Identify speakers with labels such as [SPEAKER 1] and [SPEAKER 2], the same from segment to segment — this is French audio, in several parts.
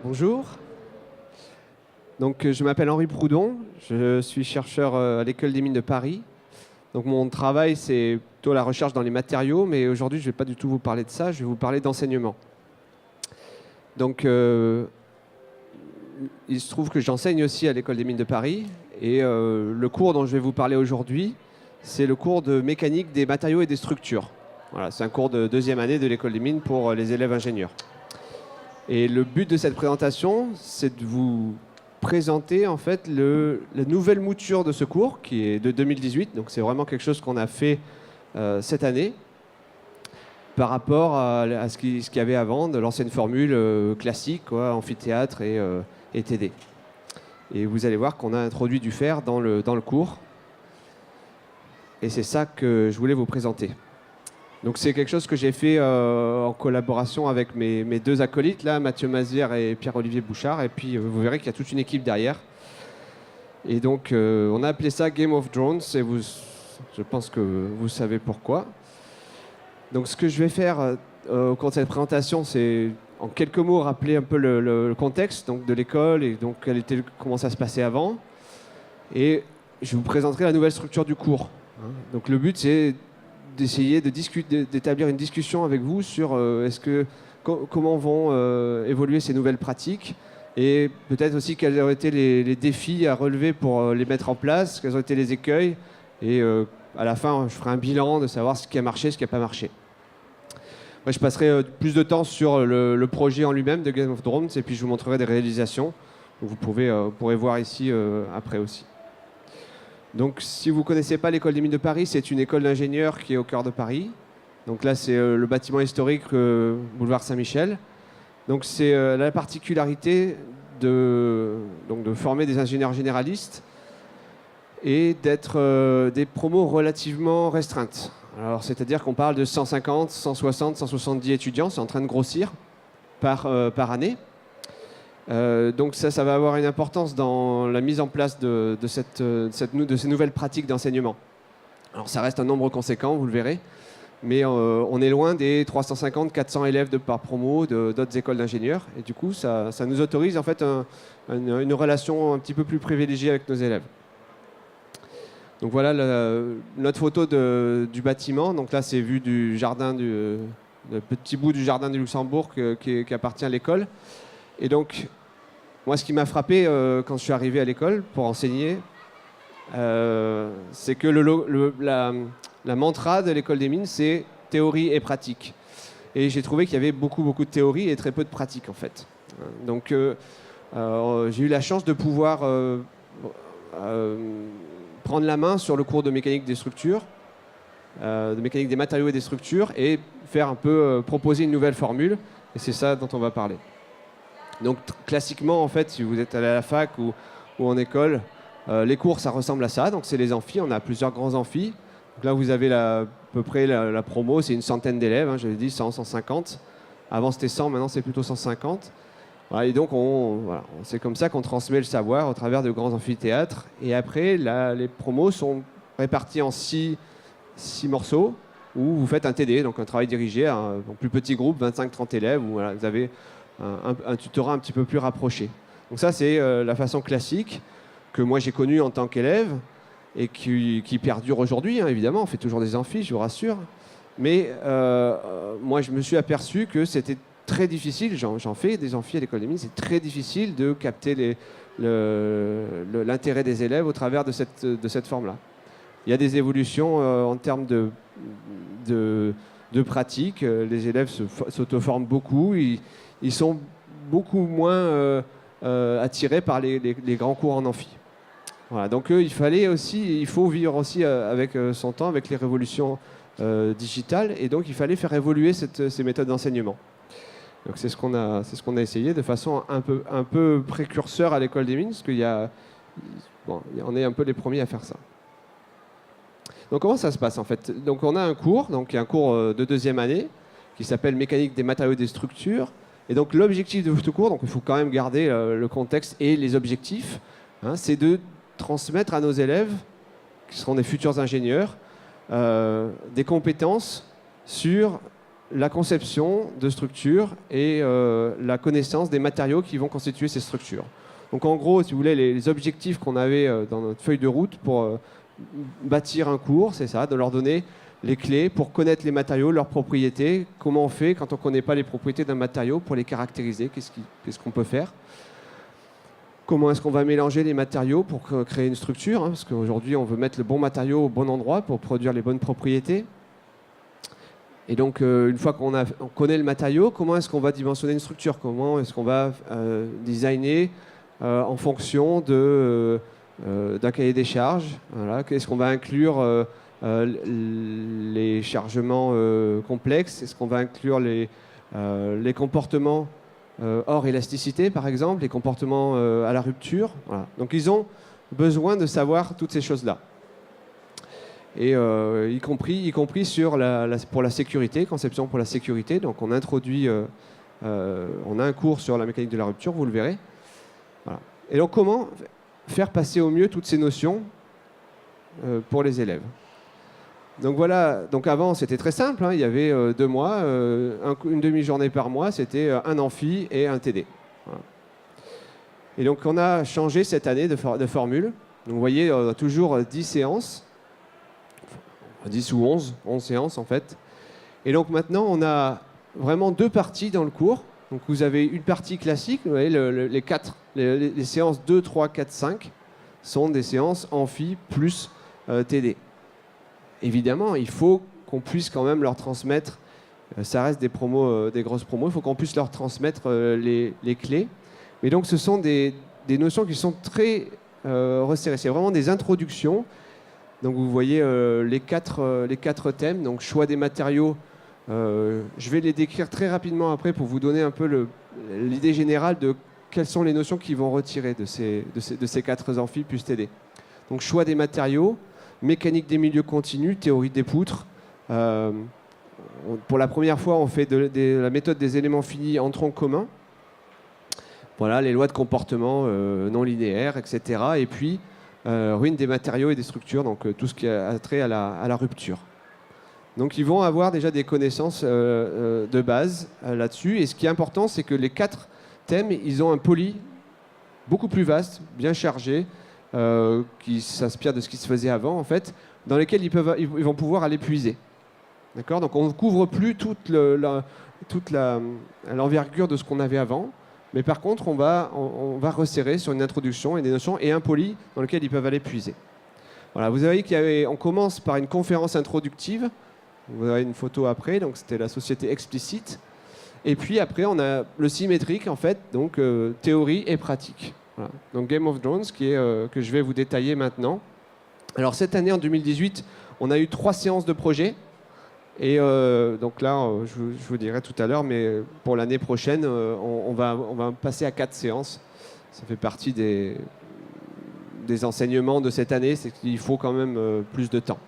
[SPEAKER 1] Bonjour. Donc, je m'appelle Henri Proudhon, je suis chercheur à l'École des Mines de Paris. Donc, mon travail, c'est plutôt la recherche dans les matériaux, mais aujourd'hui, je ne vais pas du tout vous parler de ça, je vais vous parler d'enseignement. Donc, il se trouve que j'enseigne aussi à l'École des Mines de Paris, et le cours dont je vais vous parler aujourd'hui, c'est le cours de mécanique des matériaux et des structures. Voilà, c'est un cours de deuxième année de l'École des Mines pour les élèves ingénieurs. Et le but de cette présentation, c'est de vous présenter en fait la nouvelle mouture de ce cours qui est de 2018. Donc c'est vraiment quelque chose qu'on a fait cette année par rapport à ce qu'il y avait avant de l'ancienne formule classique, quoi, amphithéâtre et TD. Et vous allez voir qu'on a introduit du fer dans le cours. Et c'est ça que je voulais vous présenter. Donc c'est quelque chose que j'ai fait en collaboration avec mes deux acolytes, là, Mathieu Mazière et Pierre-Olivier Bouchard. Et puis vous verrez qu'il y a toute une équipe derrière. Et donc on a appelé ça Game of Drones. Et je pense que vous savez pourquoi. Donc ce que je vais faire au cours de cette présentation, c'est en quelques mots rappeler un peu le contexte donc, de l'école et donc comment ça se passait avant. Et je vous présenterai la nouvelle structure du cours. Donc le but, c'est d'essayer d'établir une discussion avec vous sur comment vont évoluer ces nouvelles pratiques et peut-être aussi quels ont été les défis à relever pour les mettre en place, quels ont été les écueils et à la fin je ferai un bilan de savoir ce qui a marché, ce qui n'a pas marché. Moi, je passerai plus de temps sur le projet en lui-même de Game of Drones et puis je vous montrerai des réalisations. Donc vous pourrez voir ici après aussi. Donc, si vous ne connaissez pas l'École des Mines de Paris, c'est une école d'ingénieurs qui est au cœur de Paris. Donc là, c'est le bâtiment historique boulevard Saint-Michel. Donc, c'est la particularité de former des ingénieurs généralistes et d'être des promos relativement restreintes. Alors, c'est-à-dire qu'on parle de 150, 160, 170 étudiants, c'est en train de grossir par année. Donc ça va avoir une importance dans la mise en place de ces nouvelles pratiques d'enseignement. Alors ça reste un nombre conséquent, vous le verrez, mais on est loin des 350, 400 élèves par promo d'autres écoles d'ingénieurs. Et du coup, ça nous autorise en fait une relation un petit peu plus privilégiée avec nos élèves. Donc voilà notre photo du bâtiment. Donc là, c'est vu du jardin, le petit bout du jardin du Luxembourg qui appartient à l'école. Et donc, moi, ce qui m'a frappé quand je suis arrivé à l'école pour enseigner, c'est que la mantra de l'école des mines, c'est théorie et pratique. Et j'ai trouvé qu'il y avait beaucoup de théorie et très peu de pratique, en fait. Donc, j'ai eu la chance de pouvoir prendre la main sur le cours de mécanique des structures, de mécanique des matériaux et des structures, et faire un peu proposer une nouvelle formule. Et c'est ça dont on va parler. Donc classiquement, en fait, si vous êtes allé à la fac ou en école, les cours, ça ressemble à ça. Donc c'est les amphis, on a plusieurs grands amphis. Donc là, vous avez à peu près la promo, c'est une centaine d'élèves, hein, j'avais dit 100, 150. Avant c'était 100, maintenant c'est plutôt 150. Voilà, et donc c'est comme ça qu'on transmet le savoir au travers de grands amphithéâtres. Et après, les promos sont répartis en 6 morceaux où vous faites un TD, donc un travail dirigé, un plus petit groupe, 25-30 élèves, où voilà, vous avez un tutorat un petit peu plus rapproché. Donc ça, c'est la façon classique que moi j'ai connue en tant qu'élève et qui perdure aujourd'hui, hein, évidemment. On fait toujours des amphis, je vous rassure. Mais moi, je me suis aperçu que c'était très difficile, j'en fais des amphis à l'école des mines, c'est très difficile de capter l'intérêt des élèves au travers de cette forme-là. Il y a des évolutions en termes de pratique. Les élèves s'auto-forment beaucoup. Ils sont beaucoup moins attirés par les grands cours en amphi. Voilà, donc il faut vivre aussi avec son temps, avec les révolutions digitales, et donc il fallait faire évoluer ces méthodes d'enseignement. Donc c'est ce qu'on a essayé de façon un peu précurseur à l'école des mines, parce on est un peu les premiers à faire ça. Donc comment ça se passe en fait? Donc on a un cours, un cours de deuxième année, qui s'appelle Mécanique des matériaux et des structures. Et donc l'objectif de ce cours, donc il faut quand même garder le contexte et les objectifs, hein, c'est de transmettre à nos élèves, qui seront des futurs ingénieurs, des compétences sur la conception de structures et la connaissance des matériaux qui vont constituer ces structures. Donc en gros, si vous voulez, les objectifs qu'on avait dans notre feuille de route pour bâtir un cours, c'est ça, de leur donner les clés pour connaître les matériaux, leurs propriétés, comment on fait quand on ne connaît pas les propriétés d'un matériau pour les caractériser, qu'est-ce qu'on peut faire. Comment est-ce qu'on va mélanger les matériaux pour créer une structure, hein, parce qu'aujourd'hui on veut mettre le bon matériau au bon endroit pour produire les bonnes propriétés. Et donc une fois qu'on connaît le matériau, comment est-ce qu'on va dimensionner une structure? Comment est-ce qu'on va designer en fonction d'un cahier des charges? Voilà. Est-ce qu'on va inclure les chargements complexes? Est-ce qu'on va inclure les comportements hors élasticité, par exemple, les comportements à la rupture? Voilà. Donc ils ont besoin de savoir toutes ces choses-là. Et y compris pour la sécurité, conception pour la sécurité. Donc on introduit, on a un cours sur la mécanique de la rupture, vous le verrez. Voilà. Et donc comment faire passer au mieux toutes ces notions pour les élèves? Donc voilà, donc avant c'était très simple, hein, il y avait 2 mois, une demi-journée par mois, c'était un amphi et un TD. Voilà. Et donc on a changé cette année de formule. Donc vous voyez, toujours 10 séances, 10 ou 11 séances en fait. Et donc maintenant on a vraiment 2 parties dans le cours. Donc vous avez une partie classique, vous voyez, les séances 2, 3, 4, 5 sont des séances amphi plus TD. Évidemment, il faut qu'on puisse quand même leur transmettre, ça reste des promos, des grosses promos, il faut qu'on puisse leur transmettre les clés. Mais donc ce sont des notions qui sont très resserrées. C'est vraiment des introductions. Donc vous voyez les quatre thèmes, donc choix des matériaux. Je vais les décrire très rapidement après pour vous donner un peu l'idée générale de quelles sont les notions qui vont retirer de ces 4 amphis plus TD. Donc choix des matériaux, mécanique des milieux continus, théorie des poutres. Pour la première fois, on fait de la méthode des éléments finis en tronc commun. Voilà, les lois de comportement non linéaires, etc. Et puis, ruine des matériaux et des structures, donc tout ce qui a trait à la rupture. Donc ils vont avoir déjà des connaissances de base là-dessus. Et ce qui est important, c'est que les 4 thèmes, ils ont un poly beaucoup plus vaste, bien chargé, qui s'inspire de ce qui se faisait avant, en fait, dans lesquels ils vont pouvoir aller puiser. D'accord ? Donc on ne couvre plus toute l'envergure de ce qu'on avait avant, mais par contre, on va resserrer sur une introduction et des notions et un poly dans lequel ils peuvent aller puiser. Voilà, vous avez on commence par une conférence introductive. Vous avez une photo après, donc c'était la société explicite. Et puis après, on a le symétrique, en fait, donc théorie et pratique. Voilà. Donc Game of Thrones, que je vais vous détailler maintenant. Alors cette année, en 2018, on a eu 3 séances de projet. Et donc là, je vous dirai tout à l'heure, mais pour l'année prochaine, on va passer à 4 séances. Ça fait partie des enseignements de cette année, c'est qu'il faut quand même plus de temps.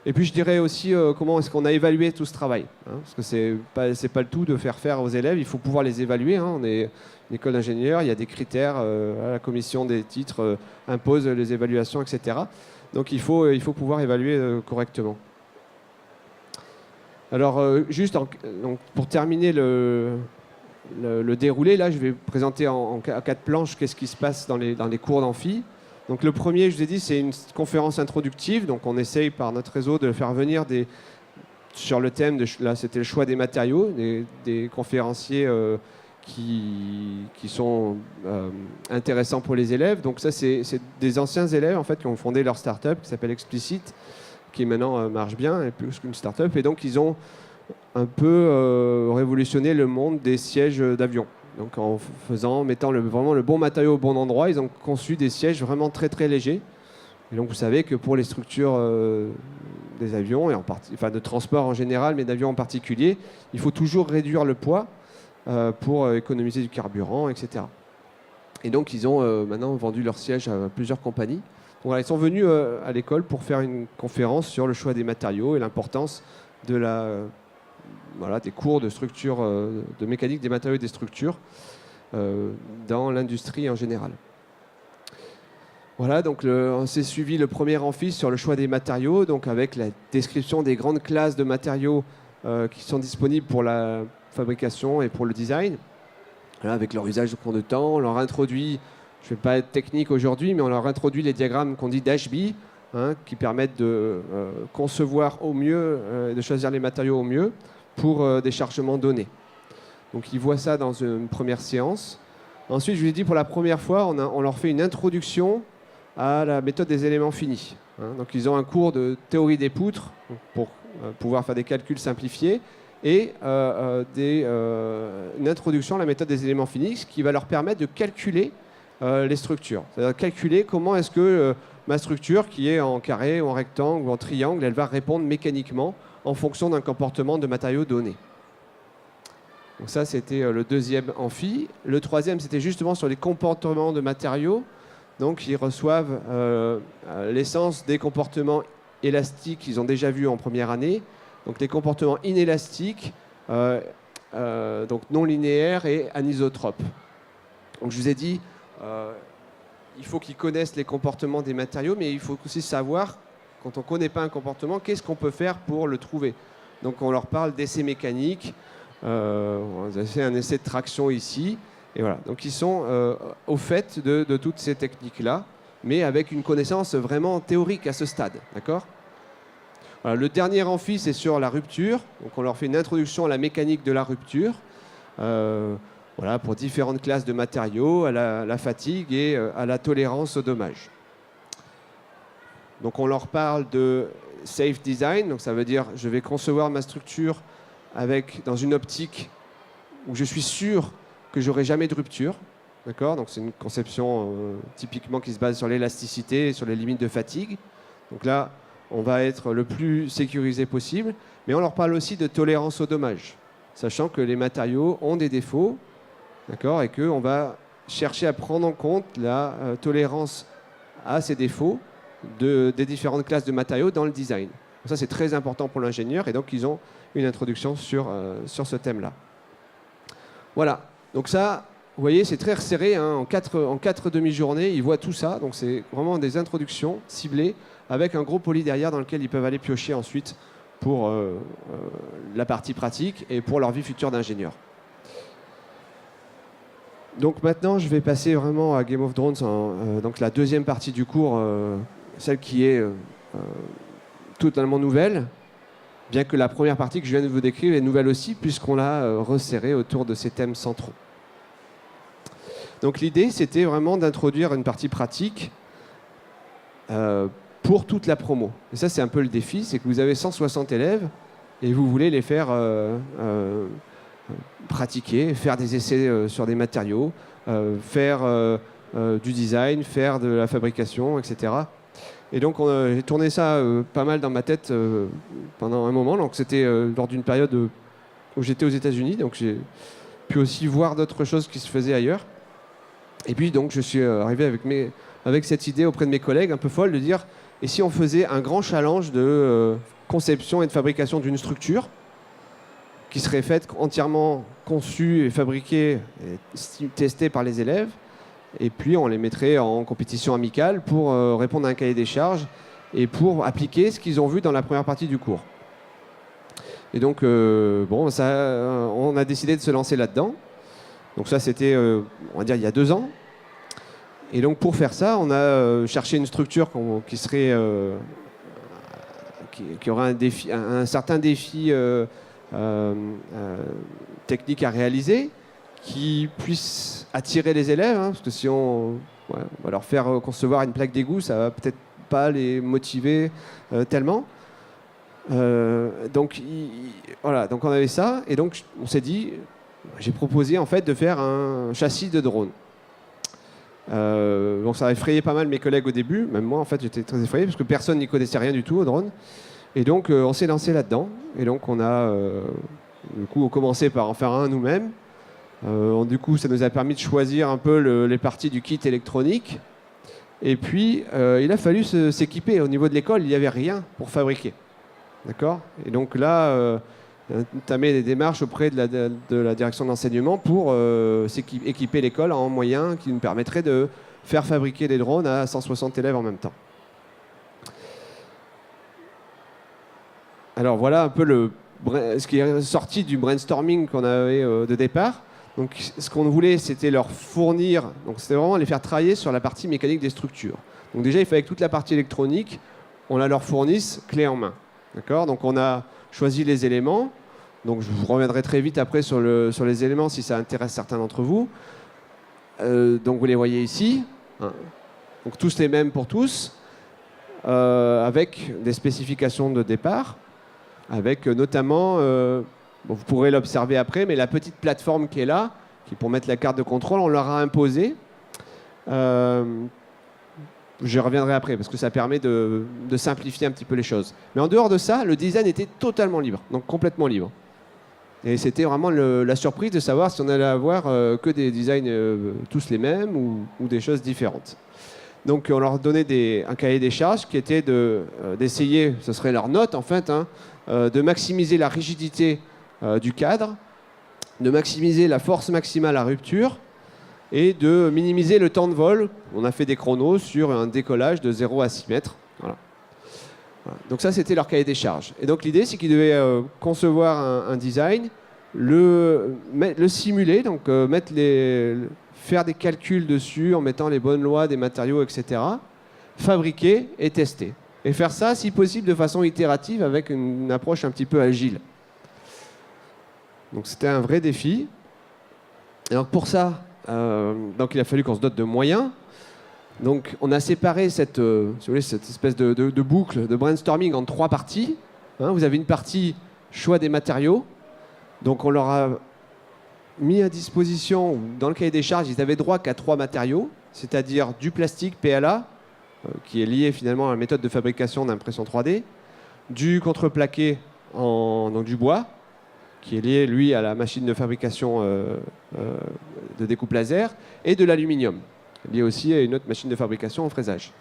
[SPEAKER 1] Et puis je dirais aussi comment est-ce qu'on a évalué tout ce travail, hein, parce que c'est pas le tout de faire aux élèves, il faut pouvoir les évaluer. Hein, on est une école d'ingénieurs, il y a des critères, la commission des titres impose les évaluations, etc. Donc il faut pouvoir évaluer correctement. Alors juste donc, pour terminer le déroulé, là je vais présenter en 4 planches qu'est-ce qui se passe dans les cours d'amphi. Donc le premier, je vous ai dit, c'est une conférence introductive. Donc on essaye par notre réseau de faire venir sur le thème, là c'était le choix des matériaux, des conférenciers qui sont intéressants pour les élèves. Donc ça c'est des anciens élèves en fait qui ont fondé leur start-up qui s'appelle Explicit, qui maintenant marche bien, et plus qu'une start-up. Et donc ils ont un peu révolutionné le monde des sièges d'avion. Donc en mettant vraiment le bon matériau au bon endroit, ils ont conçu des sièges vraiment très très légers. Et donc vous savez que pour les structures des avions, et de transport en général, mais d'avions en particulier, il faut toujours réduire le poids pour économiser du carburant, etc. Et donc ils ont maintenant vendu leurs sièges à plusieurs compagnies. Donc, voilà, ils sont venus à l'école pour faire une conférence sur le choix des matériaux et l'importance de des cours de structure, de mécanique des matériaux et des structures dans l'industrie en général. Voilà, donc on s'est suivi le premier amphi sur le choix des matériaux, donc avec la description des grandes classes de matériaux qui sont disponibles pour la fabrication et pour le design. Voilà, avec leur usage au cours de temps, on leur introduit, je ne vais pas être technique aujourd'hui, mais on leur introduit les diagrammes qu'on dit d'HB, qui permettent de concevoir au mieux, de choisir les matériaux au mieux pour des chargements donnés. Donc ils voient ça dans une première séance. Ensuite, je vous ai dit, pour la première fois, on leur fait une introduction à la méthode des éléments finis. Donc ils ont un cours de théorie des poutres pour pouvoir faire des calculs simplifiés et une introduction à la méthode des éléments finis, ce qui va leur permettre de calculer les structures. C'est-à-dire calculer comment est-ce que ma structure, qui est en carré ou en rectangle ou en triangle, elle va répondre mécaniquement en fonction d'un comportement de matériaux donné. Donc ça, c'était le deuxième amphi. Le troisième, c'était justement sur les comportements de matériaux. Donc ils reçoivent l'essence des comportements élastiques qu'ils ont déjà vus en première année. Donc les comportements inélastiques, donc non linéaires et anisotropes. Donc je vous ai dit, il faut qu'ils connaissent les comportements des matériaux, mais il faut aussi savoir, quand on ne connaît pas un comportement, qu'est-ce qu'on peut faire pour le trouver. Donc on leur parle d'essais mécaniques, on a fait un essai de traction ici, et voilà. Donc ils sont au fait de toutes ces techniques-là, mais avec une connaissance vraiment théorique à ce stade, d'accord ? Voilà, le dernier amphi, c'est sur la rupture. Donc on leur fait une introduction à la mécanique de la rupture, voilà, pour différentes classes de matériaux, à la fatigue et à la tolérance au dommage. Donc on leur parle de safe design, donc ça veut dire je vais concevoir ma structure dans une optique où je suis sûr que j'aurai jamais de rupture. D'accord ? Donc c'est une conception typiquement qui se base sur l'élasticité et sur les limites de fatigue. Donc là, on va être le plus sécurisé possible, mais on leur parle aussi de tolérance au dommage, sachant que les matériaux ont des défauts, d'accord, et qu'on va chercher à prendre en compte la tolérance à ces défauts des différentes classes de matériaux dans le design. Donc ça, c'est très important pour l'ingénieur, et donc ils ont une introduction sur ce thème-là. Voilà, donc ça, vous voyez, c'est très resserré, en quatre demi-journées, ils voient tout ça, donc c'est vraiment des introductions ciblées, avec un gros poly derrière dans lequel ils peuvent aller piocher ensuite pour la partie pratique et pour leur vie future d'ingénieur. Donc maintenant, je vais passer vraiment à Game of Drones, donc la deuxième partie du cours, celle qui est totalement nouvelle, bien que la première partie que je viens de vous décrire est nouvelle aussi, puisqu'on l'a resserrée autour de ces thèmes centraux. Donc l'idée, c'était vraiment d'introduire une partie pratique pour toute la promo. Et ça, c'est un peu le défi, c'est que vous avez 160 élèves et vous voulez les faire pratiquer, faire des essais sur des matériaux, faire du design, faire de la fabrication, etc. Et donc, j'ai tourné ça pas mal dans ma tête pendant un moment. Donc, c'était lors d'une période où j'étais aux États-Unis, donc j'ai pu aussi voir d'autres choses qui se faisaient ailleurs. Et puis, donc, je suis arrivé avec cette idée auprès de mes collègues un peu folle de dire et si on faisait un grand challenge de conception et de fabrication d'une structure qui serait faite entièrement conçue et fabriquée et testée par les élèves, et puis on les mettrait en compétition amicale pour répondre à un cahier des charges et pour appliquer ce qu'ils ont vu dans la première partie du cours. Et donc, bon, on a décidé de se lancer là-dedans. Donc ça, c'était, on va dire, il y a 2 ans. Et donc pour faire ça, on a cherché une structure qui aurait un certain défi technique à réaliser, qui puisse attirer les élèves, parce que si on va leur faire concevoir une plaque d'égout, ça va peut-être pas les motiver tellement. Donc voilà, donc on avait ça, et donc on s'est dit, j'ai proposé en fait de faire un châssis de drone. Bon, ça a effrayé pas mal mes collègues au début, même moi en fait j'étais très effrayé parce que personne n'y connaissait rien du tout au drone. Et donc on s'est lancé là-dedans. Et donc on a du coup commencé par en faire un nous-mêmes. Du coup ça nous a permis de choisir un peu les parties du kit électronique. Et puis il a fallu s'équiper. Au niveau de l'école, il n'y avait rien pour fabriquer. D'accord ? Et donc là, entamer des démarches auprès de la direction d'enseignement pour équiper l'école en moyens qui nous permettraient de faire fabriquer des drones à 160 élèves en même temps. Alors voilà un peu ce qui est sorti du brainstorming qu'on avait de départ. Donc, ce qu'on voulait, c'était leur fournir, donc c'était vraiment les faire travailler sur la partie mécanique des structures. Donc déjà, il fallait que toute la partie électronique, on la leur fournisse clé en main. D'accord ? Donc on a choisi les éléments. Donc je vous reviendrai très vite après sur les éléments si ça intéresse certains d'entre vous. Donc vous les voyez ici. Hein. Donc tous les mêmes pour tous, avec des spécifications de départ, avec notamment, bon, vous pourrez l'observer après, mais la petite plateforme qui est là, qui pour mettre la carte de contrôle, on leur a imposé. Je reviendrai après parce que ça permet de simplifier un petit peu les choses. Mais en dehors de ça, le design était totalement libre, donc complètement libre. Et c'était vraiment la surprise de savoir si on allait avoir que des designs tous les mêmes ou des choses différentes. Donc on leur donnait un cahier des charges qui était d'essayer, ce serait leur note en fait, hein, de maximiser la rigidité du cadre, de maximiser la force maximale à rupture, et de minimiser le temps de vol. On a fait des chronos sur un décollage de 0 à 6 mètres. Voilà. Voilà. Donc ça, c'était leur cahier des charges. Et donc l'idée, c'est qu'ils devaient concevoir un design, le simuler, donc faire des calculs dessus en mettant les bonnes lois des matériaux, etc. Fabriquer et tester. Et faire ça, si possible, de façon itérative avec une approche un petit peu agile. Donc c'était un vrai défi. Et donc pour ça, donc il a fallu qu'on se dote de moyens. Donc on a séparé cette espèce de boucle de brainstorming en 3 parties. Hein, vous avez une partie choix des matériaux. Donc on leur a mis à disposition, dans le cahier des charges, ils avaient droit qu'à 3 matériaux, c'est-à-dire du plastique PLA, qui est lié finalement à la méthode de fabrication d'impression 3D, du contreplaqué donc du bois, qui est lié, lui, à la machine de fabrication de découpe laser, et de l'aluminium, lié aussi à une autre machine de fabrication en fraisage.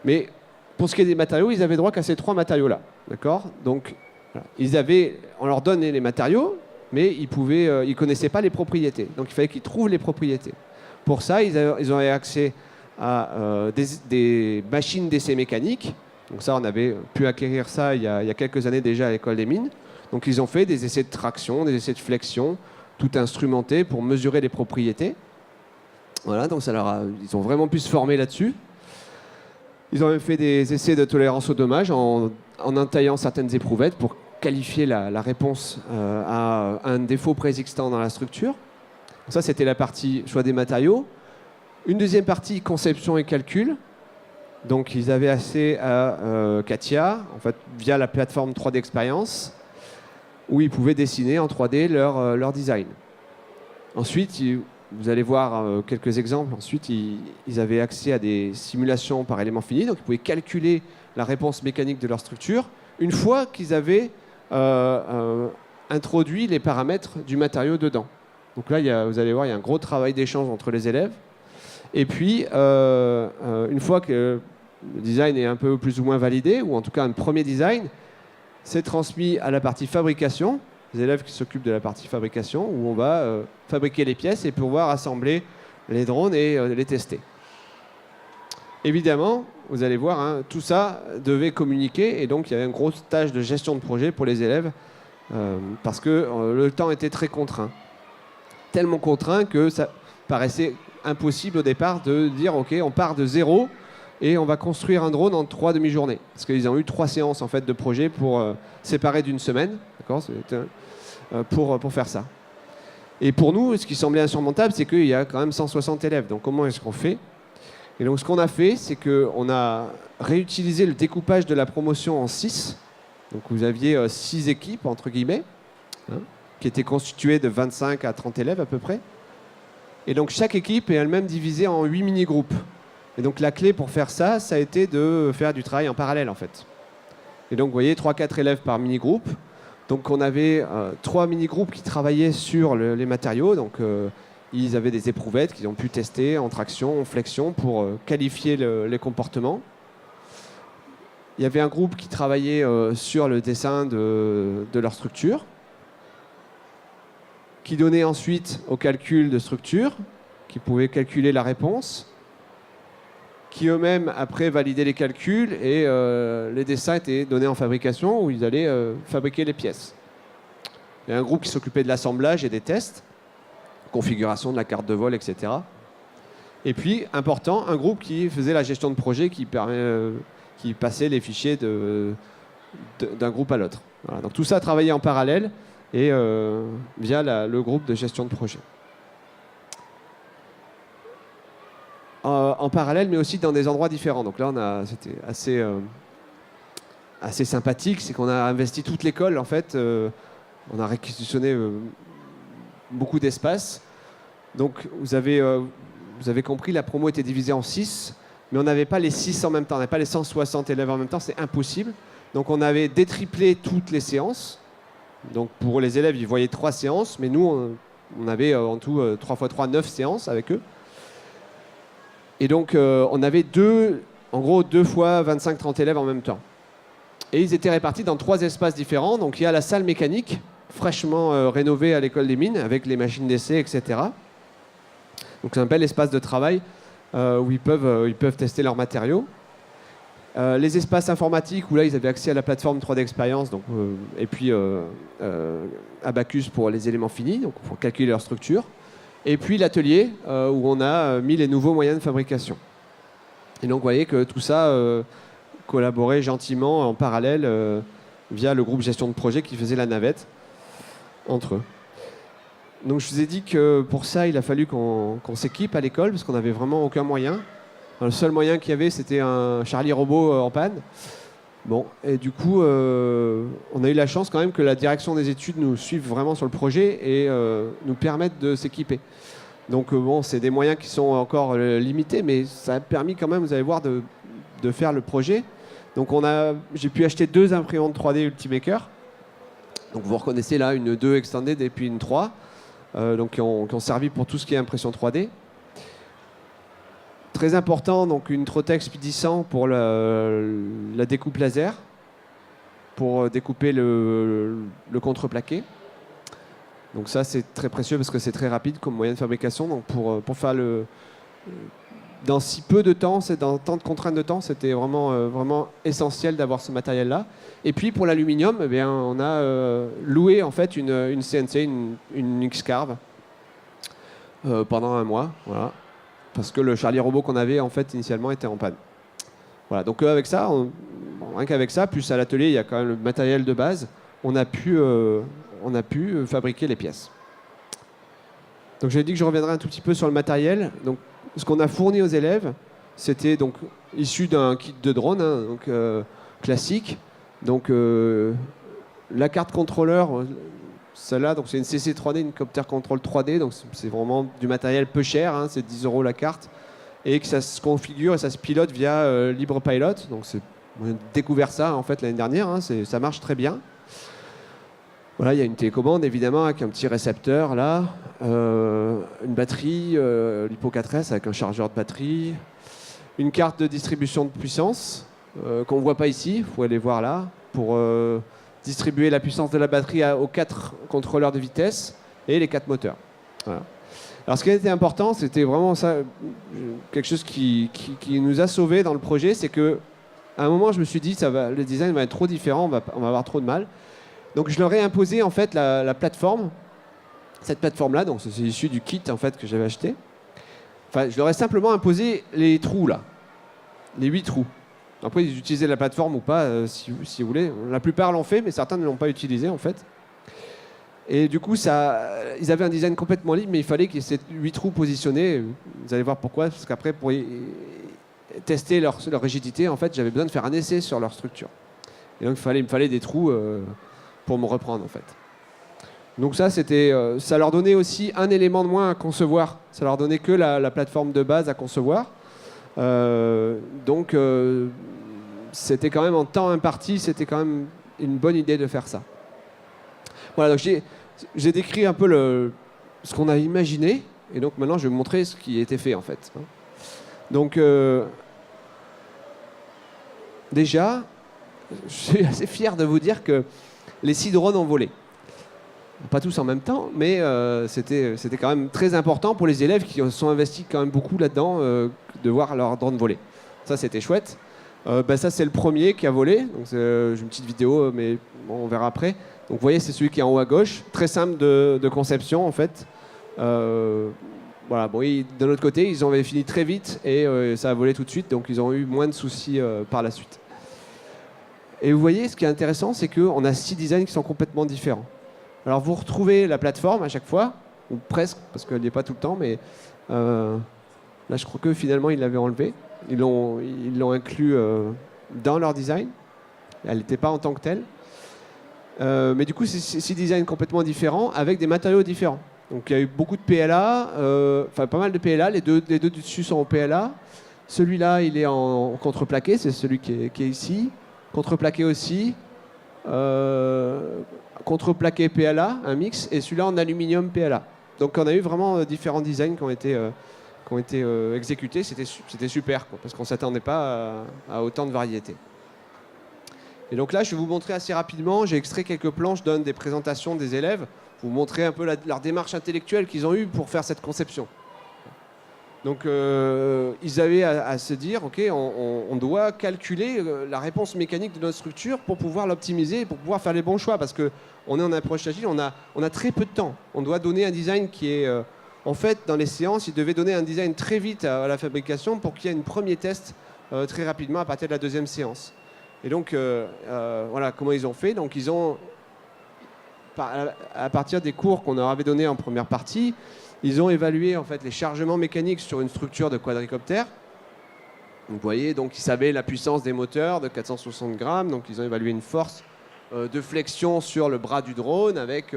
[SPEAKER 1] Mais pour ce qui est des matériaux, ils avaient droit qu'à ces 3 matériaux-là. D'accord ? Donc, voilà. On leur donnait les matériaux, mais ils ne connaissaient pas les propriétés. Donc, il fallait qu'ils trouvent les propriétés. Pour ça, ils avaient accès à des machines d'essai mécaniques. Donc ça, on avait pu acquérir ça il y a quelques années déjà à l'école des mines. Donc ils ont fait des essais de traction, des essais de flexion, tout instrumenté pour mesurer les propriétés. Voilà, donc ils ont vraiment pu se former là-dessus. Ils ont même fait des essais de tolérance au dommage en entaillant certaines éprouvettes pour qualifier la réponse à un défaut préexistant dans la structure. Donc ça, c'était la partie choix des matériaux. Une deuxième partie, conception et calcul. Donc ils avaient accès à CATIA, en fait, via la plateforme 3D Experience, où ils pouvaient dessiner en 3D leur design. Ensuite, vous allez voir quelques exemples. Ensuite, ils avaient accès à des simulations par éléments finis, donc ils pouvaient calculer la réponse mécanique de leur structure une fois qu'ils avaient introduit les paramètres du matériau dedans. Donc là, vous allez voir, il y a un gros travail d'échange entre les élèves. Et puis, une fois que le design est un peu plus ou moins validé, ou en tout cas un premier design, c'est transmis à la partie fabrication, les élèves qui s'occupent de la partie fabrication, où on va fabriquer les pièces et pouvoir assembler les drones et les tester. Évidemment, vous allez voir, hein, tout ça devait communiquer, et donc il y avait une grosse tâche de gestion de projet pour les élèves, parce que le temps était très contraint. Tellement contraint que ça paraissait impossible au départ de dire « Ok, on part de zéro, et on va construire un drone en 3 demi-journées ». Parce qu'ils ont eu 3 séances en fait, de projet pour séparer d'une semaine, pour faire ça. Et pour nous, ce qui semblait insurmontable, c'est qu'il y a quand même 160 élèves. Donc comment est-ce qu'on fait ? Et donc ce qu'on a fait, c'est qu'on a réutilisé le découpage de la promotion en 6. Donc vous aviez 6 équipes, entre guillemets, hein, qui étaient constituées de 25 à 30 élèves à peu près. Et donc chaque équipe est elle-même divisée en 8 mini-groupes. Et donc la clé pour faire ça, ça a été de faire du travail en parallèle en fait. Et donc vous voyez 3-4 élèves par mini-groupe. Donc on avait 3 mini-groupes qui travaillaient sur les matériaux. Donc ils avaient des éprouvettes qu'ils ont pu tester en traction, en flexion pour qualifier les comportements. Il y avait un groupe qui travaillait sur le dessin de leur structure, qui donnait ensuite au calcul de structure, qui pouvait calculer la réponse, qui eux-mêmes après validaient les calculs et les dessins étaient donnés en fabrication où ils allaient fabriquer les pièces. Il y a un groupe qui s'occupait de l'assemblage et des tests, configuration de la carte de vol, etc. Et puis, important, un groupe qui faisait la gestion de projet, qui passait les fichiers d'un groupe à l'autre. Voilà. Donc tout ça travaillait en parallèle et via le groupe de gestion de projet. En parallèle, mais aussi dans des endroits différents. Donc là, c'était assez sympathique, c'est qu'on a investi toute l'école, en fait. On a réquisitionné beaucoup d'espace. Donc vous avez compris, la promo était divisée en 6, mais on n'avait pas les 6 en même temps, on n'avait pas les 160 élèves en même temps, c'est impossible. Donc on avait détriplé toutes les séances. Donc pour les élèves, ils voyaient 3 séances, mais nous, on avait en tout 3 x 3, 9 séances avec eux. Et donc on avait en gros 2 fois 25-30 élèves en même temps. Et ils étaient répartis dans 3 espaces différents. Donc il y a la salle mécanique, fraîchement rénovée à l'école des mines, avec les machines d'essai, etc. Donc c'est un bel espace de travail où ils peuvent tester leurs matériaux. Les espaces informatiques où là ils avaient accès à la plateforme 3D Experience, donc, et puis Abacus pour les éléments finis, donc pour calculer leur structure. Et puis l'atelier où on a mis les nouveaux moyens de fabrication. Et donc vous voyez que tout ça collaborait gentiment en parallèle via le groupe gestion de projet qui faisait la navette entre eux. Donc je vous ai dit que pour ça, il a fallu qu'on s'équipe à l'école parce qu'on n'avait vraiment aucun moyen. Le seul moyen qu'il y avait, c'était un Charlie Robot en panne. Bon, et du coup, on a eu la chance quand même que la direction des études nous suive vraiment sur le projet et nous permette de s'équiper. Donc bon, c'est des moyens qui sont encore limités, mais ça a permis quand même, vous allez voir, de faire le projet. Donc j'ai pu acheter 2 imprimantes 3D Ultimaker. Donc vous reconnaissez là une 2 Extended et puis une 3. Donc qui ont servi pour tout ce qui est impression 3D. Très important, donc une Trotex P100 pour la découpe laser, pour découper le contreplaqué. Donc ça, c'est très précieux parce que c'est très rapide comme moyen de fabrication. Donc pour faire dans si peu de temps, dans tant de contraintes de temps, c'était vraiment essentiel d'avoir ce matériel-là. Et puis pour l'aluminium, eh bien, on a loué en fait une CNC, une X-Carve pendant 1 mois, voilà, parce que le Charlie Robot qu'on avait en fait initialement était en panne. Voilà, donc avec ça, rien qu'avec ça, plus à l'atelier, il y a quand même le matériel de base, on a pu fabriquer les pièces. Donc j'ai dit que je reviendrai un tout petit peu sur le matériel. Donc ce qu'on a fourni aux élèves, c'était donc issu d'un kit de drone, hein, donc classique. Donc la carte contrôleur, celle-là, donc c'est une CC3D, une Copter Control 3D, donc c'est vraiment du matériel peu cher, hein, c'est 10 € la carte, et que ça se configure et ça se pilote via LibrePilot. Donc on a découvert ça en fait l'année dernière, hein, ça marche très bien. Voilà, il y a une télécommande évidemment avec un petit récepteur là, une batterie LiPo 4S avec un chargeur de batterie, une carte de distribution de puissance qu'on ne voit pas ici, il faut aller voir là, pour distribuer la puissance de la batterie aux 4 contrôleurs de vitesse et les 4 moteurs. Voilà. Alors ce qui était important, c'était vraiment ça, quelque chose qui nous a sauvés dans le projet, c'est qu'à un moment je me suis dit le design va être trop différent, on va avoir trop de mal. Donc je leur ai imposé en fait la plateforme, cette plateforme-là, donc c'est issu du kit en fait que j'avais acheté. Enfin, je leur ai simplement imposé les trous là, les 8 trous. Après, ils utilisaient la plateforme ou pas, si vous voulez. La plupart l'ont fait, mais certains ne l'ont pas utilisé en fait. Et du coup, ils avaient un design complètement libre, mais il fallait qu'il y ait ces 8 trous positionnés. Vous allez voir pourquoi, parce qu'après, pour tester leur rigidité, en fait, j'avais besoin de faire un essai sur leur structure. Et donc, il me fallait des trous pour me reprendre, en fait. Donc ça leur donnait aussi un élément de moins à concevoir. Ça leur donnait que la plateforme de base à concevoir. Donc, c'était quand même en temps imparti, c'était quand même une bonne idée de faire ça. Voilà, donc j'ai décrit un peu ce qu'on a imaginé, et donc maintenant je vais vous montrer ce qui a été fait en fait. Donc déjà, je suis assez fier de vous dire que les 6 drones ont volé. Pas tous en même temps, mais c'était quand même très important pour les élèves qui se sont investis quand même beaucoup là-dedans, de voir leurs drones voler. Ça c'était chouette. Ça, c'est le premier qui a volé. Donc, j'ai une petite vidéo, mais bon, on verra après. Donc, vous voyez, c'est celui qui est en haut à gauche. Très simple de conception, en fait. Voilà, bon, de l'autre côté, ils avaient fini très vite et ça a volé tout de suite. Donc, ils ont eu moins de soucis par la suite. Et vous voyez, ce qui est intéressant, c'est qu'on a 6 designs qui sont complètement différents. Alors, vous retrouvez la plateforme à chaque fois, ou presque, parce qu'elle n'y est pas tout le temps, mais là, je crois que finalement, ils l'avaient enlevée. Ils l'ont inclus dans leur design. Elle n'était pas en tant que telle. Mais du coup, c'est 6 designs complètement différents avec des matériaux différents. Donc, il y a eu beaucoup de PLA, enfin pas mal de PLA. Les deux du dessus sont en PLA. Celui-là, il est en contreplaqué, c'est celui qui est ici. Contreplaqué aussi. Contreplaqué PLA, un mix. Et celui-là en aluminium PLA. Donc, on a eu vraiment différents designs qui ont été exécutés. C'était super, quoi, parce qu'on ne s'attendait pas à autant de variétés. Et donc là, je vais vous montrer assez rapidement. J'ai extrait quelques planches d'un des présentations des élèves. Vous montrer un peu leur démarche intellectuelle qu'ils ont eue pour faire cette conception. Donc, ils avaient à se dire, OK, on doit calculer la réponse mécanique de notre structure pour pouvoir l'optimiser et pour pouvoir faire les bons choix. Parce qu'on est en approche agile, on a très peu de temps. On doit donner un design qui est... en fait, dans les séances, ils devaient donner un design très vite à la fabrication pour qu'il y ait un premier test très rapidement à partir de la deuxième séance. Et donc, voilà comment ils ont fait. Donc, ils ont... à partir des cours qu'on leur avait donnés en première partie, ils ont évalué en fait les chargements mécaniques sur une structure de quadricoptère. Vous voyez, donc ils savaient la puissance des moteurs de 460 grammes, donc ils ont évalué une force de flexion sur le bras du drone avec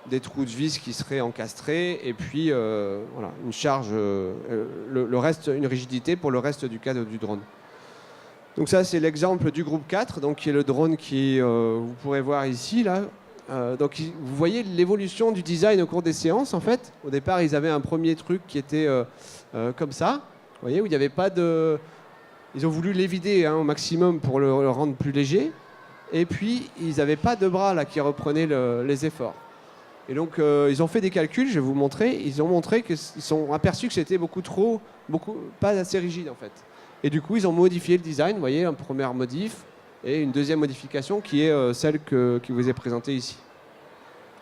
[SPEAKER 1] des trous de vis qui seraient encastrés et puis voilà, une charge, le reste, une rigidité pour le reste du cadre du drone. Donc ça, c'est l'exemple du groupe 4, donc qui est le drone qui, vous pourrez voir ici, là. Donc vous voyez l'évolution du design au cours des séances, en fait. Au départ, ils avaient un premier truc qui était comme ça, vous voyez, où il n'y avait pas de... Ils ont voulu l'évider au maximum pour le rendre plus léger. Et puis, ils n'avaient pas de bras là, qui reprenaient les efforts. Et donc, ils ont fait des calculs, je vais vous montrer. Ils ont montré qu'ils sont aperçus que c'était pas assez rigide, en fait. Et du coup, ils ont modifié le design, vous voyez, un premier modif et une deuxième modification qui est celle qui vous est présentée ici.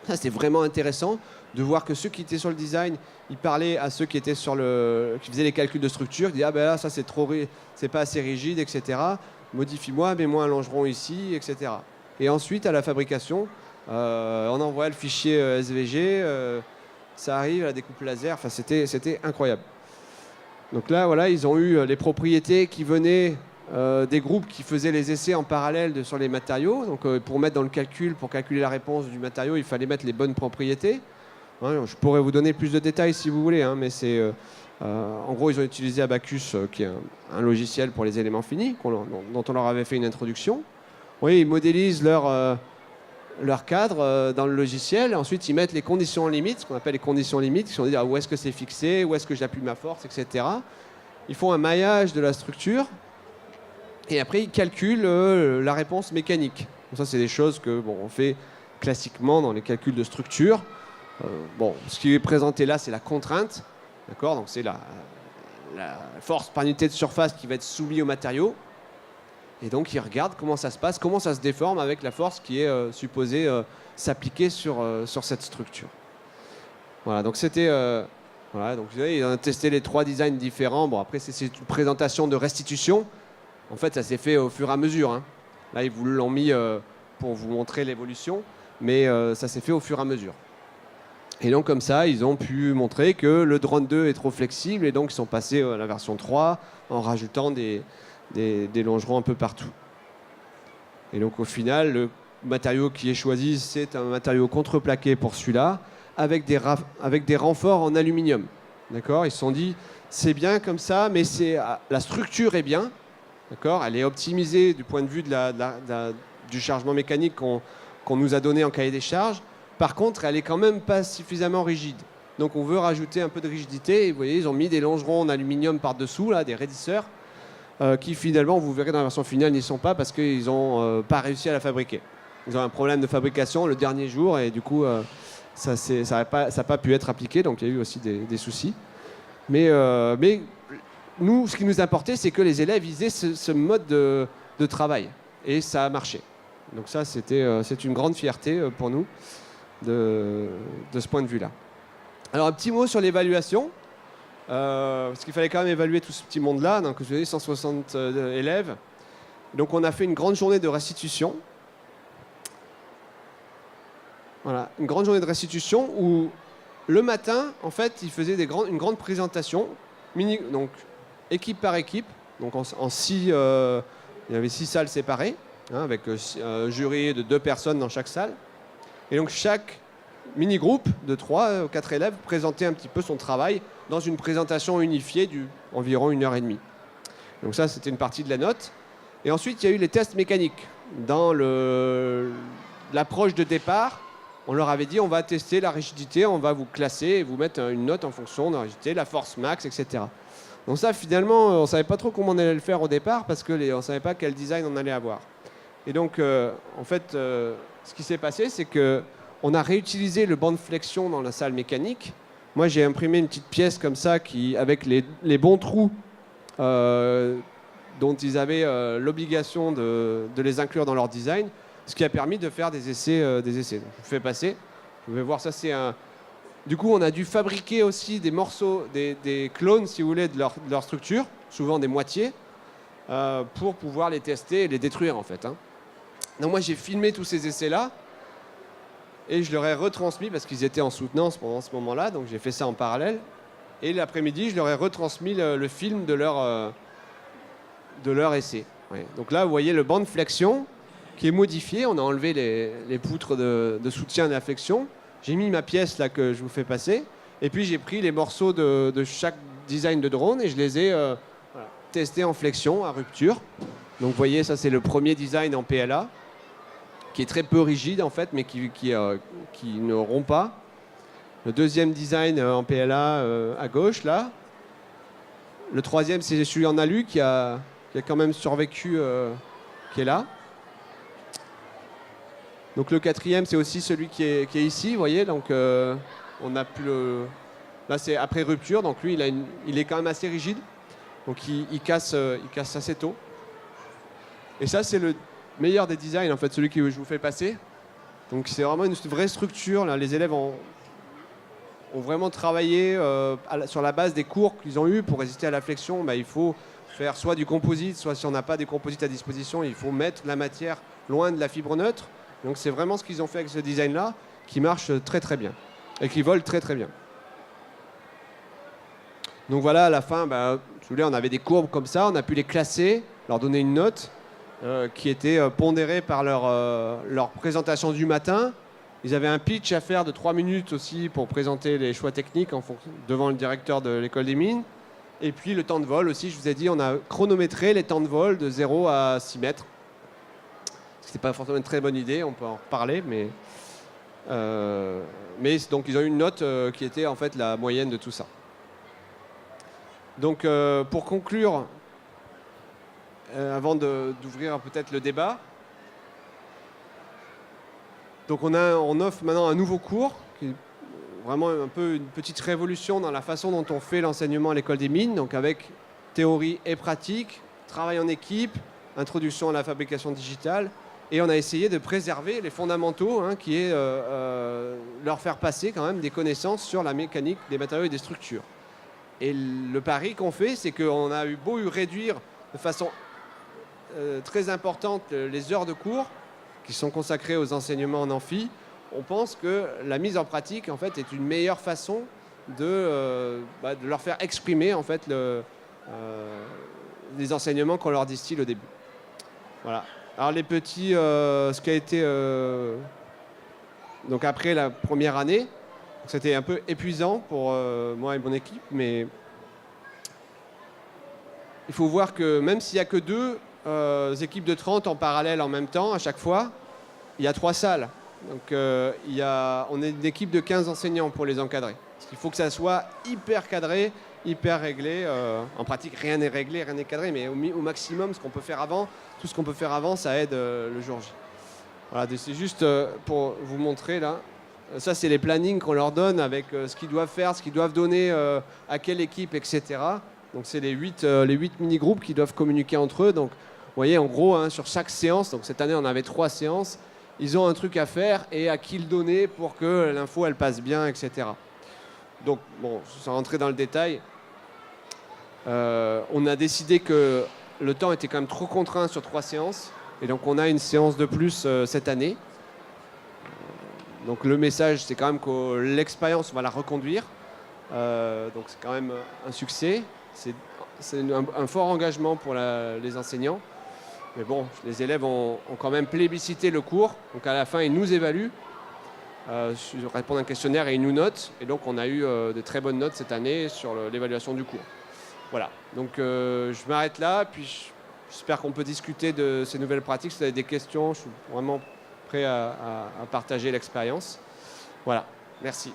[SPEAKER 1] Ça, c'était vraiment intéressant de voir que ceux qui étaient sur le design, ils parlaient à ceux qui étaient qui faisaient les calculs de structure, ils disaient « Ah ben là, ça c'est pas assez rigide, etc. Modifie-moi, mets-moi un longeron ici, etc. » Et ensuite, à la fabrication, on envoie le fichier SVG, ça arrive à la découpe laser, enfin, c'était incroyable. Donc là, voilà, ils ont eu les propriétés qui venaient des groupes qui faisaient les essais en parallèle sur les matériaux. Donc pour mettre dans le calcul, pour calculer la réponse du matériau, il fallait mettre les bonnes propriétés. Hein, je pourrais vous donner plus de détails si vous voulez, hein, mais c'est... en gros, ils ont utilisé Abacus, qui est un logiciel pour les éléments finis, dont on leur avait fait une introduction. Oui, ils modélisent leur cadre dans le logiciel. Ensuite, ils mettent les conditions limites, ce qu'on appelle les conditions limites, qui sont de dire où est-ce que c'est fixé, où est-ce que j'appuie ma force, etc. Ils font un maillage de la structure. Et après, ils calculent la réponse mécanique. Donc ça, c'est des choses que on fait classiquement dans les calculs de structure. Ce qui est présenté là, c'est la contrainte. D'accord ? Donc c'est la force par unité de surface qui va être soumise au matériau. Et donc, ils regardent comment ça se passe, comment ça se déforme avec la force qui est supposée s'appliquer sur cette structure. Voilà, donc c'était... voilà, donc vous voyez, ils ont testé les 3 designs différents. Bon, après, c'est une présentation de restitution. En fait, ça s'est fait au fur et à mesure. Hein. Là, ils vous l'ont mis pour vous montrer l'évolution, mais ça s'est fait au fur et à mesure. Et donc, comme ça, ils ont pu montrer que le drone 2 est trop flexible, et donc ils sont passés à la version 3 en rajoutant des longerons un peu partout. Et donc, au final, le matériau qui est choisi, c'est un matériau contreplaqué pour celui-là, avec des renforts en aluminium. D'accord ? Ils se sont dit, c'est bien comme ça, mais la structure est bien. D'accord ? Elle est optimisée du point de vue du chargement mécanique qu'on nous a donné en cahier des charges. Par contre, elle est quand même pas suffisamment rigide. Donc on veut rajouter un peu de rigidité. Et vous voyez, ils ont mis des longerons en aluminium par-dessous, là, des raidisseurs, qui finalement, vous verrez dans la version finale, n'y sont pas parce qu'ils n'ont pas réussi à la fabriquer. Ils ont un problème de fabrication le dernier jour et du coup, ça n'a pas pu être appliqué. Donc il y a eu aussi des soucis. Mais nous, ce qui nous importait, c'est que les élèves ils aient ce mode de travail. Et ça a marché. Donc ça, c'est une grande fierté pour nous de ce point de vue-là. Alors un petit mot sur l'évaluation. Parce qu'il fallait quand même évaluer tout ce petit monde-là. Donc vous avez 160 élèves. Donc on a fait une grande journée de restitution. Voilà, une grande journée de restitution où le matin, en fait, ils faisaient une grande présentation, donc équipe par équipe. Donc il y avait 6 salles séparées, hein, avec un jury de 2 personnes dans chaque salle. Et donc chaque mini-groupe de 3 ou 4 élèves présentait un petit peu son travail dans une présentation unifiée d'environ 1h30. Donc ça, c'était une partie de la note. Et ensuite, il y a eu les tests mécaniques. Dans l'approche de départ, on leur avait dit on va tester la rigidité, on va vous classer et vous mettre une note en fonction de la rigidité, la force max, etc. Donc ça, finalement, on ne savait pas trop comment on allait le faire au départ parce qu'on ne savait pas quel design on allait avoir. Et donc, en fait, ce qui s'est passé, c'est qu'on a réutilisé le banc de flexion dans la salle mécanique. Moi, j'ai imprimé une petite pièce comme ça avec les bons trous dont ils avaient l'obligation de les inclure dans leur design, ce qui a permis de faire des essais. Donc, je vous fais passer. Vous pouvez voir, ça c'est un... Du coup, on a dû fabriquer aussi des morceaux, des clones, si vous voulez, de leur structure, souvent des moitiés, pour pouvoir les tester et les détruire, en fait. Hein. Donc moi, j'ai filmé tous ces essais-là, et je leur ai retransmis, parce qu'ils étaient en soutenance pendant ce moment-là, donc j'ai fait ça en parallèle. Et l'après-midi, je leur ai retransmis le film de leur essai. Ouais. Donc là, vous voyez le banc de flexion qui est modifié. On a enlevé les poutres de soutien de la flexion. J'ai mis ma pièce là que je vous fais passer. Et puis j'ai pris les morceaux de chaque design de drone et je les ai testés en flexion, à rupture. Donc vous voyez, ça c'est le premier design en PLA, qui est très peu rigide en fait, mais qui ne rompt pas. Le deuxième design en PLA à gauche, là. Le troisième, c'est celui en alu qui a quand même survécu, qui est là. Donc le quatrième, c'est aussi celui qui est ici, vous voyez. Donc on a plus le... Là, c'est après rupture, donc lui, il est quand même assez rigide. Donc il casse assez tôt. Et ça, c'est le meilleur des designs, en fait, celui que je vous fais passer. Donc c'est vraiment une vraie structure. Là, les élèves ont vraiment travaillé sur la base des cours qu'ils ont eus pour résister à la flexion. Bah, il faut faire soit du composite, soit si on n'a pas des composites à disposition, il faut mettre la matière loin de la fibre neutre. Donc c'est vraiment ce qu'ils ont fait avec ce design-là, qui marche très très bien et qui vole très très bien. Donc voilà, à la fin, si vous voulez, on avait des courbes comme ça, on a pu les classer, leur donner une note qui était pondérée par leur présentation du matin. Ils avaient un pitch à faire de 3 minutes aussi pour présenter les choix techniques devant le directeur de l'école des mines. Et puis le temps de vol aussi, je vous ai dit, on a chronométré les temps de vol de 0 à 6 mètres. Ce n'est pas forcément une très bonne idée, on peut en reparler, mais donc ils ont eu une note qui était en fait la moyenne de tout ça. Donc pour conclure, avant d'ouvrir peut-être le débat, donc on offre maintenant un nouveau cours qui est vraiment un peu une petite révolution dans la façon dont on fait l'enseignement à l'école des mines, donc avec théorie et pratique, travail en équipe, introduction à la fabrication digitale. Et on a essayé de préserver les fondamentaux, hein, qui est leur faire passer quand même des connaissances sur la mécanique des matériaux et des structures. Et le pari qu'on fait, c'est qu'on a beau réduire de façon très importante les heures de cours qui sont consacrées aux enseignements en amphi. On pense que la mise en pratique en fait, est une meilleure façon de leur faire exprimer en fait, les enseignements qu'on leur distille au début. Voilà. Alors les petits, ce qui a été donc après la première année, c'était un peu épuisant pour moi et mon équipe, mais il faut voir que même s'il n'y a que 2 équipes de 30 en parallèle en même temps à chaque fois, il y a 3 salles. Donc on est une équipe de 15 enseignants pour les encadrer. Il faut que ça soit hyper cadré, hyper réglé. En pratique, rien n'est réglé, rien n'est cadré, mais au maximum, ce qu'on peut faire avant, tout ce qu'on peut faire avant, ça aide le jour J. Voilà, c'est juste pour vous montrer là. Ça, c'est les plannings qu'on leur donne avec ce qu'ils doivent faire, ce qu'ils doivent donner à quelle équipe, etc. Donc c'est les 8 mini-groupes qui doivent communiquer entre eux. Donc vous voyez, en gros, hein, sur chaque séance, donc cette année on avait 3 séances, ils ont un truc à faire et à qui le donner pour que l'info elle passe bien, etc. Donc bon, sans rentrer dans le détail, on a décidé que le temps était quand même trop contraint sur 3 séances. Et donc on a une séance de plus cette année. Donc le message, c'est quand même que l'expérience, on va la reconduire. Donc c'est quand même un succès. C'est un fort engagement pour les enseignants. Mais bon, les élèves ont quand même plébiscité le cours. Donc à la fin, ils nous évaluent, répondent à un questionnaire et ils nous notent. Et donc on a eu de très bonnes notes cette année sur l'évaluation du cours. Voilà. Donc je m'arrête là. Puis j'espère qu'on peut discuter de ces nouvelles pratiques. Si vous avez des questions, je suis vraiment prêt à partager l'expérience. Voilà. Merci.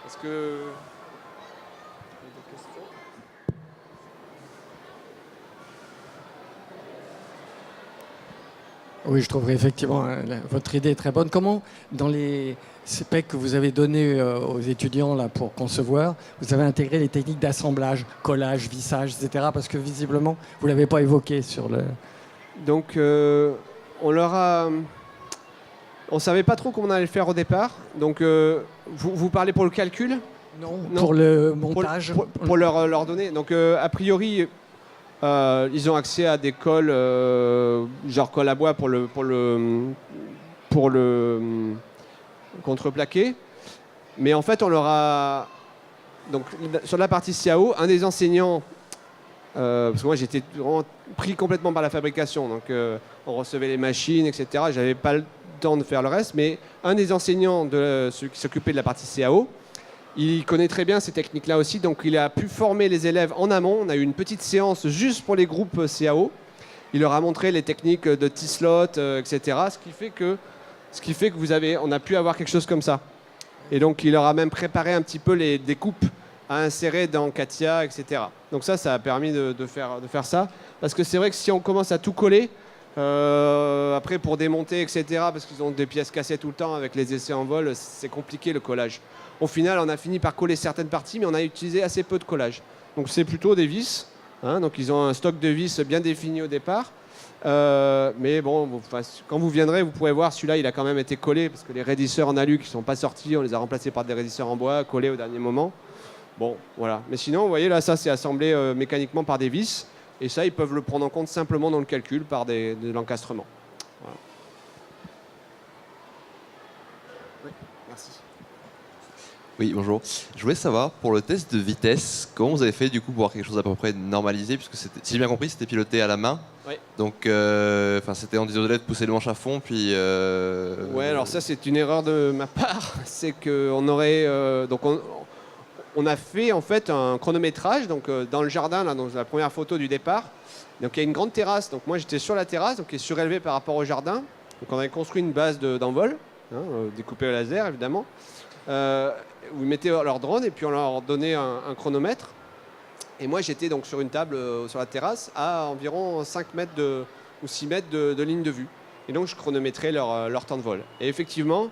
[SPEAKER 1] Est-ce que... des questions ?
[SPEAKER 2] Oui, je trouverais effectivement votre idée est très bonne. Comment, dans les specs que vous avez donnés aux étudiants là, pour concevoir, vous avez intégré les techniques d'assemblage, collage, vissage, etc. Parce que visiblement, vous ne l'avez pas évoqué sur le...
[SPEAKER 1] Donc, on leur a... On ne savait pas trop comment on allait le faire au départ. Donc, vous parlez pour le calcul ?
[SPEAKER 2] Non, pour le montage.
[SPEAKER 1] Pour leur donner. Donc, a priori... ils ont accès à des colles, genre colle à bois pour le contreplaqué. Mais en fait, on leur a... Donc, sur la partie CAO, un des enseignants, parce que moi j'étais vraiment pris complètement par la fabrication, donc on recevait les machines, etc. J'avais pas le temps de faire le reste, mais un des enseignants ceux qui s'occupaient de la partie CAO, il connaît très bien ces techniques-là aussi, donc il a pu former les élèves en amont. On a eu une petite séance juste pour les groupes CAO. Il leur a montré les techniques de T-slot, etc. Ce qui fait que on a pu avoir quelque chose comme ça. Et donc il leur a même préparé un petit peu les découpes à insérer dans Katia, etc. Donc ça a permis de faire ça. Parce que c'est vrai que si on commence à tout coller, après pour démonter, etc., parce qu'ils ont des pièces cassées tout le temps avec les essais en vol, c'est compliqué le collage. Au final, on a fini par coller certaines parties, mais on a utilisé assez peu de collage. Donc c'est plutôt des vis. Hein, donc ils ont un stock de vis bien défini au départ. Mais bon, quand vous viendrez, vous pourrez voir, celui-là, il a quand même été collé, parce que les raidisseurs en alu qui ne sont pas sortis, on les a remplacés par des raidisseurs en bois, collés au dernier moment. Bon, voilà. Mais sinon, vous voyez, là, ça, c'est assemblé mécaniquement par des vis. Et ça, ils peuvent le prendre en compte simplement dans le calcul par de l'encastrement. Voilà. Oui, merci.
[SPEAKER 3] Oui, bonjour. Je voulais savoir, pour le test de vitesse, comment vous avez fait du coup pour avoir quelque chose à peu près normalisé, puisque si j'ai bien compris, c'était piloté à la main.
[SPEAKER 1] Oui.
[SPEAKER 3] Donc, c'était en disant aux élèves de pousser le manche à fond, puis...
[SPEAKER 1] Ouais, alors ça, c'est une erreur de ma part. C'est qu'on aurait... on a fait en fait un chronométrage dans le jardin, là, dans la première photo du départ. Donc il y a une grande terrasse. Donc moi, j'étais sur la terrasse, donc qui est surélevée par rapport au jardin. Donc on avait construit une base d'envol, découpée au laser, évidemment. Vous mettez leur drone et puis on leur donnait un chronomètre. Et moi j'étais donc sur une table sur la terrasse à environ 5 mètres ou 6 mètres de ligne de vue. Et donc je chronométrais leur temps de vol. Et effectivement,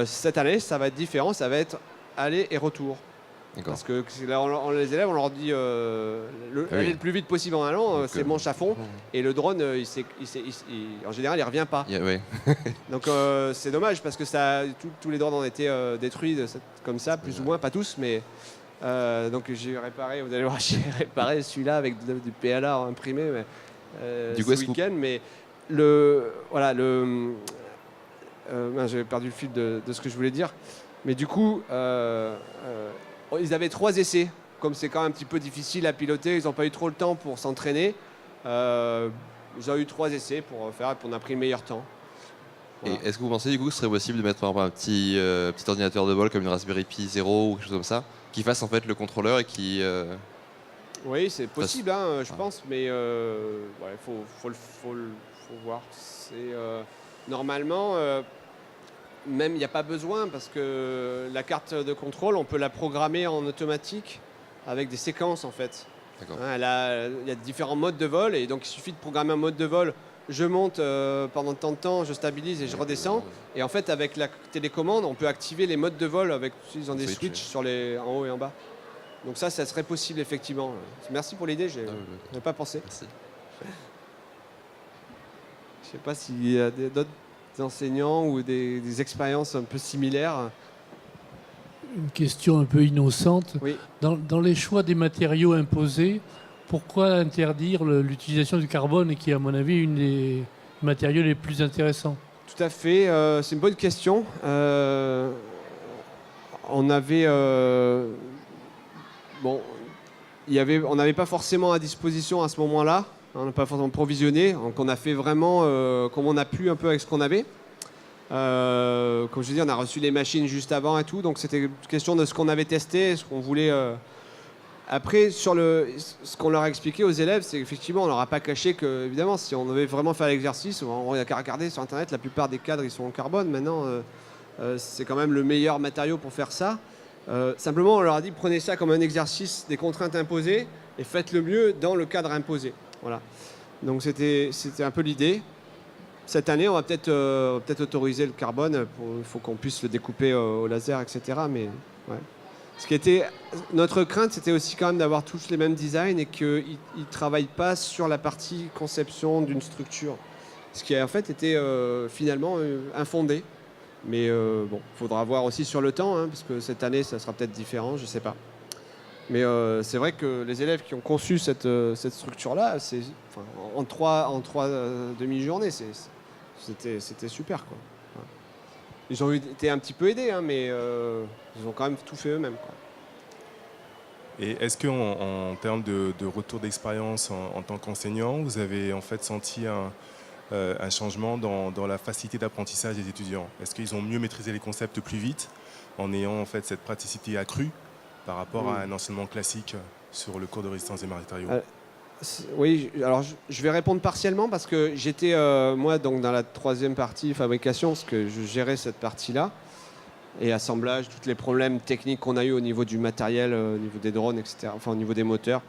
[SPEAKER 1] cette année ça va être différent, ça va être aller et retour. Parce que là, les élèves, on leur dit aller le plus vite possible en allant, c'est manche à fond. Et le drone, en général, il ne revient pas. Donc c'est dommage parce que tous les drones ont été détruits comme ça, plus ou moins, pas tous. Mais donc j'ai réparé, vous allez voir, j'ai réparé celui-là avec du PLA imprimé ce week-end. Mais j'avais perdu le fil de ce que je voulais dire. Mais du coup... ils avaient 3 essais. Comme c'est quand même un petit peu difficile à piloter, ils n'ont pas eu trop le temps pour s'entraîner. Ils ont eu 3 essais pour faire, et on a pris le meilleur temps. Voilà.
[SPEAKER 3] Et est-ce que vous pensez du coup que ce serait possible de mettre par exemple, un petit ordinateur de vol comme une Raspberry Pi 0 ou quelque chose comme ça, qui fasse en fait le contrôleur et qui...
[SPEAKER 1] Oui, c'est possible, je pense, mais faut voir. Normalement... Même il n'y a pas besoin parce que la carte de contrôle, on peut la programmer en automatique avec des séquences en fait. Il y a différents modes de vol et donc il suffit de programmer un mode de vol je monte pendant tant de temps, je stabilise et je redescends. Et en fait, avec la télécommande, on peut activer les modes de vol avec, ils ont des switches sur en haut et en bas. Donc ça serait possible effectivement. Merci pour l'idée, je n'avais pas pensé.
[SPEAKER 3] Merci.
[SPEAKER 1] Je ne sais pas s'il y a d'autres enseignants ou des expériences un peu similaires.
[SPEAKER 4] Une question un peu innocente.
[SPEAKER 1] Oui.
[SPEAKER 4] Dans les choix des matériaux imposés, pourquoi interdire l'utilisation du carbone, qui est à mon avis une des matériaux les plus intéressants?
[SPEAKER 1] Tout à fait, c'est une bonne question. On avait... on n'avait pas forcément à disposition à ce moment-là. On n'a pas forcément provisionné. Donc on a fait vraiment comme on a pu un peu avec ce qu'on avait. Comme je dis, on a reçu les machines juste avant et tout. Donc c'était une question de ce qu'on avait testé, ce qu'on voulait... Après, ce qu'on leur a expliqué aux élèves, c'est qu'effectivement, on leur a pas caché que, évidemment, si on devait vraiment faire l'exercice, on a qu'à regarder sur Internet, la plupart des cadres, ils sont en carbone. Maintenant, c'est quand même le meilleur matériau pour faire ça. Simplement, on leur a dit, prenez ça comme un exercice des contraintes imposées et faites le mieux dans le cadre imposé. Voilà. Donc, c'était un peu l'idée. Cette année, on va peut-être autoriser le carbone. Il faut qu'on puisse le découper au laser, etc. Mais, ouais. Notre crainte, c'était aussi quand même d'avoir tous les mêmes designs et qu'ils ne travaillent pas sur la partie conception d'une structure. Ce qui en fait était finalement infondé. Mais bon, il faudra voir aussi sur le temps, hein, parce que cette année, ça sera peut-être différent, je ne sais pas. Mais c'est vrai que les élèves qui ont conçu cette structure-là, en trois demi-journées, c'était super, quoi. Ils ont été un petit peu aidés, hein, mais ils ont quand même tout fait eux-mêmes, quoi.
[SPEAKER 5] Et est-ce qu'en termes de retour d'expérience en tant qu'enseignant, vous avez en fait senti un changement dans la facilité d'apprentissage des étudiants? Est-ce qu'ils ont mieux maîtrisé les concepts plus vite en ayant en fait cette praticité accrue par rapport à un enseignement classique sur le cours de résistance des matériaux?
[SPEAKER 1] Oui, alors je vais répondre partiellement parce que j'étais, moi, donc dans la troisième partie, fabrication, parce que je gérais cette partie-là, et assemblage, tous les problèmes techniques qu'on a eu au niveau du matériel, au niveau des drones, etc., enfin au niveau des moteurs.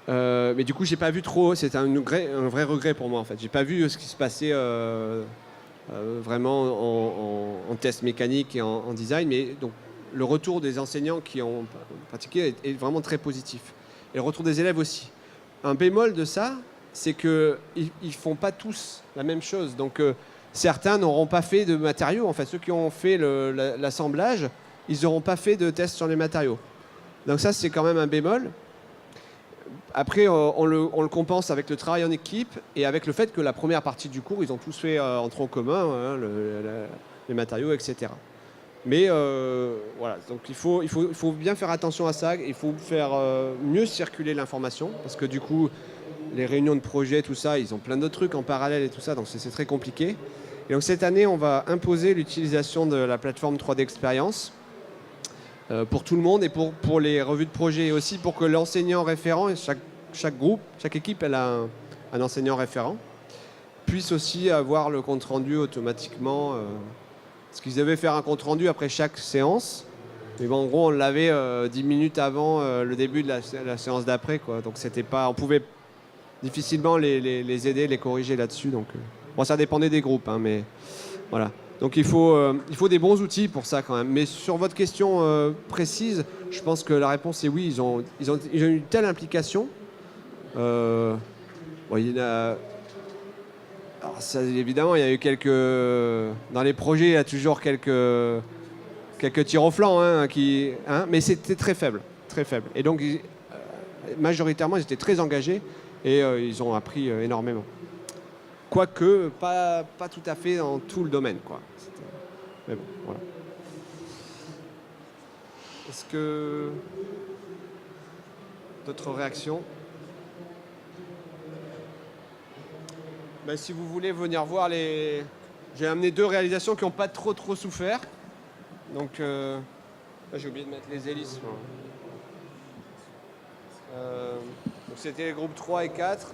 [SPEAKER 1] Mais du coup, j'ai pas vu trop, c'était un vrai regret pour moi, en fait. J'ai pas vu ce qui se passait vraiment en test mécanique et en design, mais donc le retour des enseignants qui ont pratiqué est vraiment très positif. Et le retour des élèves aussi. Un bémol de ça, c'est qu'ils ne font pas tous la même chose. Donc certains n'auront pas fait de matériaux. En fait, ceux qui ont fait l'assemblage, ils n'auront pas fait de tests sur les matériaux. Donc ça, c'est quand même un bémol. Après, on le compense avec le travail en équipe et avec le fait que la première partie du cours, ils ont tous fait en tronc commun, hein, les matériaux, etc. Mais voilà, donc il faut bien faire attention à ça, il faut faire mieux circuler l'information, parce que du coup, les réunions de projet, tout ça, ils ont plein d'autres trucs en parallèle et tout ça, donc c'est très compliqué. Et donc cette année, on va imposer l'utilisation de la plateforme 3D Experience pour tout le monde et pour les revues de projet, et aussi pour que l'enseignant référent, chaque groupe, chaque équipe, elle a un enseignant référent, puisse aussi avoir le compte-rendu automatiquement. Parce qu'ils devaient faire un compte-rendu après chaque séance. Mais bon, en gros, on l'avait 10 minutes avant le début de la séance d'après, quoi. Donc c'était pas, on pouvait difficilement les aider, les corriger là-dessus. Donc, bon, ça dépendait des groupes, hein, mais voilà. Donc il faut des bons outils pour ça quand même. Mais sur votre question précise, je pense que la réponse est oui. Ils ont eu une telle implication. Bon, il y en a... Alors ça, évidemment, il y a eu dans les projets, il y a toujours quelques tirs au flanc, hein, mais c'était très faible, très faible. Et donc, majoritairement, ils étaient très engagés et ils ont appris énormément. Quoique, pas tout à fait dans tout le domaine, quoi. Mais bon, voilà. Est-ce que d'autres réactions? Ben, si vous voulez venir voir j'ai amené 2 réalisations qui n'ont pas trop souffert. Donc, là, j'ai oublié de mettre les hélices. Donc c'était les groupes 3 et 4.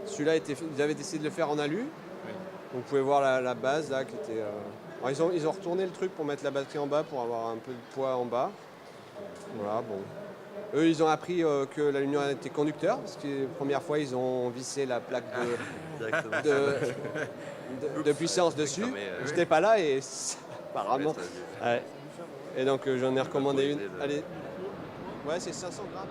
[SPEAKER 1] Celui-là, ils avaient décidé de le faire en alu. Oui. Donc, vous pouvez voir la base là qui était... Alors, ils ont retourné le truc pour mettre la batterie en bas pour avoir un peu de poids en bas. Voilà, bon. Eux, ils ont appris que l'aluminium était conducteur, parce que la première fois, ils ont vissé la plaque de puissance dessus. J'étais pas là et apparemment. Ouais. Et donc, j'en ai recommandé une. Allez. Ouais, c'est 500 grammes.